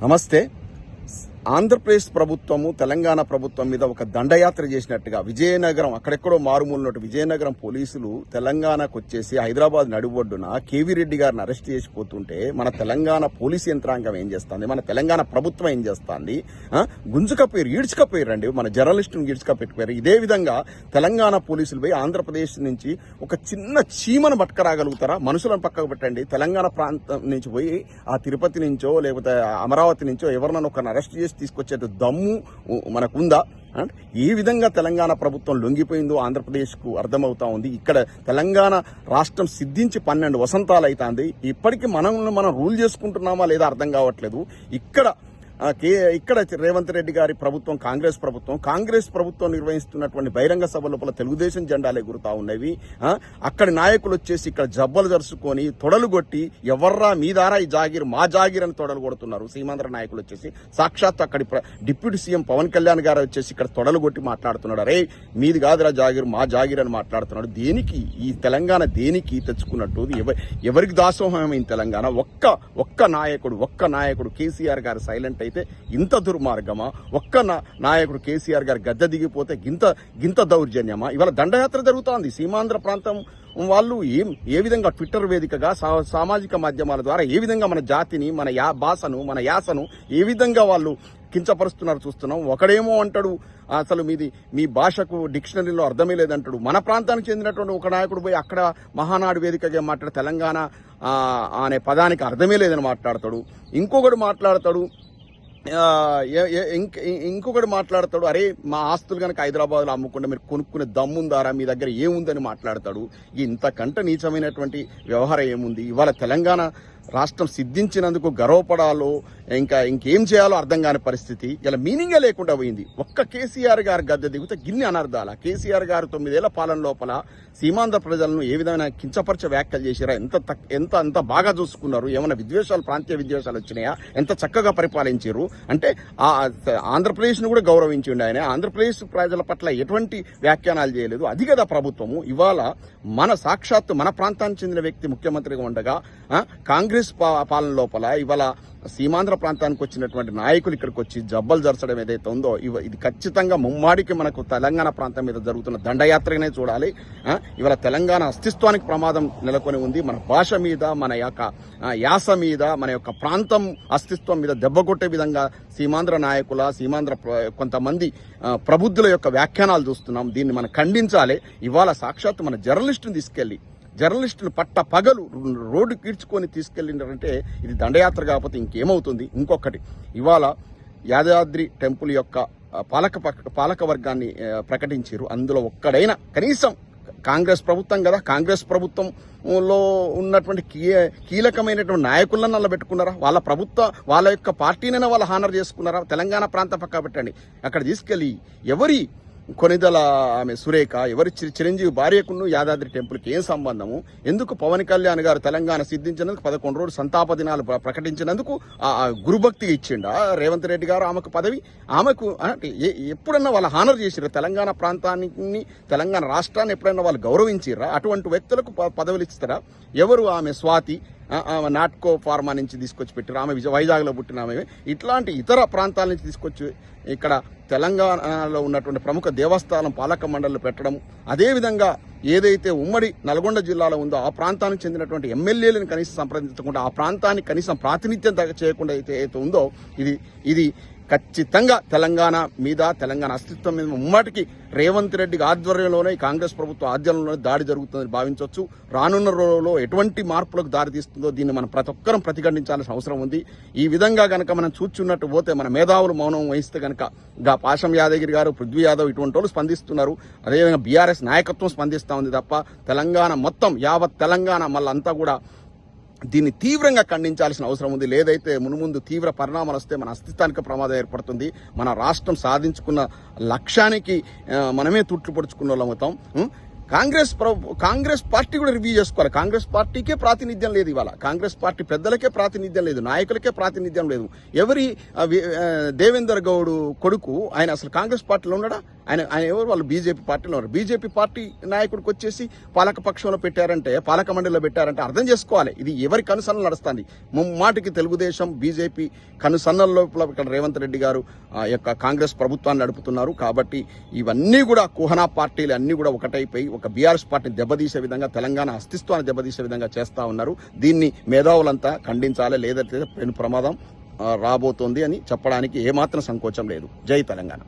నమస్తే. ఆంధ్రప్రదేశ్ ప్రభుత్వము తెలంగాణ ప్రభుత్వం మీద ఒక దండయాత్ర చేసినట్టుగా విజయనగరం అక్కడెక్కడో మారుమూలనట్టు విజయనగరం పోలీసులు తెలంగాణకు వచ్చేసి హైదరాబాద్ నడుబొడ్డున కేవీ రెడ్డి గారిని అరెస్ట్ చేసిపోతుంటే మన తెలంగాణ పోలీసు యంత్రాంగం ఏం చేస్తుంది, మన తెలంగాణ ప్రభుత్వం ఏం చేస్తుంది? గుంజుకపోయారు, ఈడ్చుకపోయారండి, మన జర్నలిస్టును ఈడ్చుకపోయారు. ఇదే విధంగా తెలంగాణ పోలీసులు పోయి ఆంధ్రప్రదేశ్ నుంచి ఒక చిన్న చీమను పట్టుకరాగలుగుతారా? మనుషులను పక్కకు పెట్టండి. తెలంగాణ ప్రాంతం నుంచి పోయి ఆ తిరుపతి నుంచో లేకపోతే అమరావతి నుంచో ఎవరినైనా ఒకరిని అరెస్ట్ చేసి తీసుకొచ్చే దమ్ము మనకుందా? ఏ విధంగా తెలంగాణ ప్రభుత్వం లొంగిపోయిందో ఆంధ్రప్రదేశ్కు అర్థమవుతా ఉంది. ఇక్కడ తెలంగాణ రాష్ట్రం సిద్ధించి 12 వసంతాలు అవుతుంది. ఇప్పటికీ మనం రూల్ చేసుకుంటున్నామా లేదా అర్థం కావట్లేదు. ఇక్కడ రేవంత్ రెడ్డి గారి ప్రభుత్వం కాంగ్రెస్ ప్రభుత్వం నిర్వహిస్తున్నటువంటి బహిరంగ సభ లోపల తెలుగుదేశం జెండాలు ఎగురుతా ఉన్నవి. అక్కడి నాయకులు వచ్చేసి ఇక్కడ జబ్బలు జరుచుకొని తొడలు కొట్టి ఎవర్రా మీదారా ఈ జాగీర్ మా జాగీర్ అని తొడలు కొడుతున్నారు. సీమాంధ్ర నాయకులు వచ్చేసి సాక్షాత్ అక్కడి డిప్యూటీ సీఎం పవన్ కళ్యాణ్ గారు వచ్చేసి ఇక్కడ తొడలు కొట్టి మాట్లాడుతున్నాడు. అరే మీది కాదురా జాగీర్ మా జాగీర్ అని మాట్లాడుతున్నాడు. దేనికి ఈ తెలంగాణ దేనికి తెచ్చుకున్నట్టు? ఎవరికి దాసోహమైంది తెలంగాణ? ఒక్క నాయకుడు కేసీఆర్ గారు సైలెంట్ అయితే ఇంత దుర్మార్గమా? ఒక్క నాయకుడు కేసీఆర్ గారు గద్దె దిగిపోతే గింత దౌర్జన్యమా? ఇవాళ దండయాత్ర జరుగుతోంది. సీమాంధ్ర ప్రాంతం వాళ్ళు ఏ విధంగా ట్విట్టర్ వేదికగా సామాజిక మాధ్యమాల ద్వారా ఏ విధంగా మన జాతిని, మన భాషను, మన యాసను ఏ విధంగా వాళ్ళు కించపరుస్తున్నారు చూస్తున్నాం. ఒకడేమో అంటాడు అసలు మీ భాషకు డిక్షనరీలో అర్థమే లేదంటాడు. మన ప్రాంతానికి చెందినటువంటి ఒక నాయకుడు పోయి అక్కడ మహానాడు వేదికగా మాట్లాడు తెలంగాణ అనే పదానికి అర్థమే లేదని మాట్లాడతాడు. ఇంకొకటి మాట్లాడతాడు అరే మా ఆస్తులు కనుక హైదరాబాద్లో అమ్ముకుంటే మీరు కొనుక్కునే దమ్ముందారా, మీ దగ్గర ఏముందని మాట్లాడతాడు. ఇంతకంటే నీచమైనటువంటి వ్యవహారం ఏముంది? ఇవాళ తెలంగాణ రాష్ట్రం సిద్ధించినందుకు గర్వపడాలో ఇంకేం చేయాలో అర్థం కాని పరిస్థితి. ఇలా మీనింగే లేకుండా పోయింది. ఒక్క కేసీఆర్ గారు గద్దె దిగితే గిన్ని అనర్థాల. కేసీఆర్ గారు 9 ఏళ్ల పాలన లోపల సీమాంధ్ర ప్రజలను ఏ విధమైన కించపరిచే వ్యాఖ్యలు చేశారా? ఎంత బాగా చూసుకున్నారు? ఏమైనా ప్రాంతీయ విద్వేషాలు వచ్చినాయా? ఎంత చక్కగా పరిపాలించారు అంటే ఆంధ్రప్రదేశ్ ను కూడా గౌరవించిండు ఆయన. ఆంధ్రప్రదేశ్ ప్రజల పట్ల ఎటువంటి వ్యాఖ్యానాలు చేయలేదు. అది కదా ప్రభుత్వము. ఇవాళ సాక్షాత్తు మన ప్రాంతానికి చెందిన వ్యక్తి ముఖ్యమంత్రిగా ఉండగా కాంగ్రెస్ పాలన లోపల ఇవాళ సీమాంధ్ర ప్రాంతానికి వచ్చినటువంటి నాయకులు ఇక్కడికి వచ్చి జబ్బలు జరచడం ఏదైతే ఉందో ఇది ఖచ్చితంగా ముమ్మాడికి మనకు తెలంగాణ ప్రాంతం మీద జరుగుతున్న దండయాత్రగానే చూడాలి. ఇవాళ తెలంగాణ అస్తిత్వానికి ప్రమాదం నెలకొని ఉంది. మన భాష మీద, మన యొక్క యాస మీద, మన యొక్క ప్రాంతం అస్తిత్వం మీద దెబ్బ కొట్టే విధంగా సీమాంధ్ర కొంతమంది ప్రబుద్ధుల యొక్క వ్యాఖ్యానాలు చూస్తున్నాం. దీన్ని మనం ఖండించాలి. ఇవాళ సాక్షాత్తు మన జర్నలిస్టులు పట్ట పగలు రోడ్డు కీడ్చుకొని తీసుకెళ్ళినారంటే ఇది దండయాత్ర కాకపోతే ఇంకేమవుతుంది? ఇంకొకటి, ఇవాళ యాదాద్రి టెంపుల్ యొక్క పాలక వర్గాన్ని ప్రకటించారు. అందులో ఒక్కడైనా కనీసం కాంగ్రెస్ ప్రభుత్వం కదా, కాంగ్రెస్ ప్రభుత్వంలో ఉన్నటువంటి కీలకమైనటువంటి నాయకులను అలా పెట్టుకున్నారా? వాళ్ళ యొక్క పార్టీనైనా వాళ్ళు హానర్ చేసుకున్నారా? తెలంగాణ ప్రాంతం పక్క పెట్టండి. అక్కడ తీసుకెళ్లి ఎవరి కొనిదల ఆమె సురేఖ, ఎవరి చిరంజీవి భార్యకును యాదాద్రి టెంపుల్కి ఏం సంబంధము? ఎందుకు పవన్ కళ్యాణ్ గారు తెలంగాణ సిద్ధించినందుకు 11 రోజులు సంతాప దినాలు ప్రకటించినందుకు గురుభక్తిగా ఇచ్చిండా రేవంత్ రెడ్డి గారు ఆమెకు పదవి? ఆమెకు ఎప్పుడన్నా వాళ్ళు హానర్ చేసిర్రా? తెలంగాణ ప్రాంతాన్ని, తెలంగాణ రాష్ట్రాన్ని ఎప్పుడన్నా వాళ్ళు గౌరవించిర్రా? అటువంటి వ్యక్తులకు పదవులు ఇస్తారా? ఎవరు ఆమె? స్వాతి నాట్కో ఫార్మా నుంచి తీసుకొచ్చి పెట్టారు. ఆమె వైజాగ్లో పుట్టిన ఆమె. ఇట్లాంటి ఇతర ప్రాంతాల నుంచి తీసుకొచ్చి ఇక్కడ తెలంగాణలో ఉన్నటువంటి ప్రముఖ దేవస్థానం పాలక మండళ్ళు పెట్టడం, అదేవిధంగా ఏదైతే ఉమ్మడి నల్గొండ జిల్లాలో ఉందో ఆ ప్రాంతానికి చెందినటువంటి ఎమ్మెల్యేలను కనీసం సంప్రదించకుండా, ఆ ప్రాంతానికి కనీసం ప్రాతినిధ్యం చేయకుండా అయితే ఉందో ఇది ఖచ్చితంగా తెలంగాణ మీద, తెలంగాణ అస్తిత్వం మీద ముమ్మాటికి రేవంత్ రెడ్డి ఆధ్వర్యంలోనే, కాంగ్రెస్ ప్రభుత్వ ఆధ్వర్యంలోనే దాడి జరుగుతుందని భావించవచ్చు. రానున్న రోజుల్లో ఎటువంటి మార్పులకు దారితీస్తుందో దీన్ని మనం ప్రతి ఒక్కరం ప్రతిఘటించాల్సిన అవసరం ఉంది. ఈ విధంగా గనక మనం చూచున్నట్టు పోతే, మన మేధావులు మౌనం వహిస్తే గనక పాశం యాదగిరి గారు, పృథ్వీ యాదవ్ ఇటువంటి వాళ్ళు స్పందిస్తున్నారు. అదేవిధంగా బీఆర్ఎస్ నాయకత్వం స్పందిస్తూ ఉంది తప్ప తెలంగాణ మొత్తం యావత్ తెలంగాణ మళ్ళంతా కూడా దీన్ని తీవ్రంగా ఖండించాల్సిన అవసరం ఉంది. లేదైతే మునుముందు తీవ్ర పరిణామాలు వస్తే మన అస్తిత్వానికి ప్రమాదం ఏర్పడుతుంది. మన రాష్ట్రం సాధించుకున్న లక్ష్యానికి మనమే తుట్లు పొడుచుకున్న వాళ్ళం అవుతాం. కాంగ్రెస్ పార్టీ కూడా రివ్యూ చేసుకోవాలి. కాంగ్రెస్ పార్టీకే ప్రాతినిధ్యం లేదు ఇవాళ. కాంగ్రెస్ పార్టీ పెద్దలకే ప్రాతినిధ్యం లేదు, నాయకులకే ప్రాతినిధ్యం లేదు. దేవేందర్ గౌడ్ కొడుకు ఆయన అసలు కాంగ్రెస్ పార్టీలో ఉన్నాడా? ఆయన ఎవరు? వాళ్ళు బీజేపీ పార్టీలో ఉన్నారు. బీజేపీ పార్టీ నాయకుడికి వచ్చేసి పాలక పక్షంలో పెట్టారంటే, పాలక మండలిలో పెట్టారంటే అర్థం చేసుకోవాలి ఇది ఎవరి కనుసన్నలు నడుస్తుంది. ముమ్మాటికి తెలుగుదేశం బీజేపీ కనుసన్నల లోపల ఇక్కడ రేవంత్ రెడ్డి గారు యొక్క కాంగ్రెస్ ప్రభుత్వాన్ని నడుపుతున్నారు. కాబట్టి ఇవన్నీ కూడా కుహనా పార్టీలు అన్ని కూడా ఒకటైపోయి ఒక బీఆర్ఎస్ పార్టీని దెబ్బతీసే విధంగా, తెలంగాణ అస్తిత్వాన్ని దెబ్బతీసే విధంగా చేస్తా ఉన్నారు. దీన్ని మేధావులంతా ఖండించాలి, లేదంటే పెను ప్రమాదం రాబోతోంది అని చెప్పడానికి ఏమాత్రం సంకోచం లేదు. జై తెలంగాణ.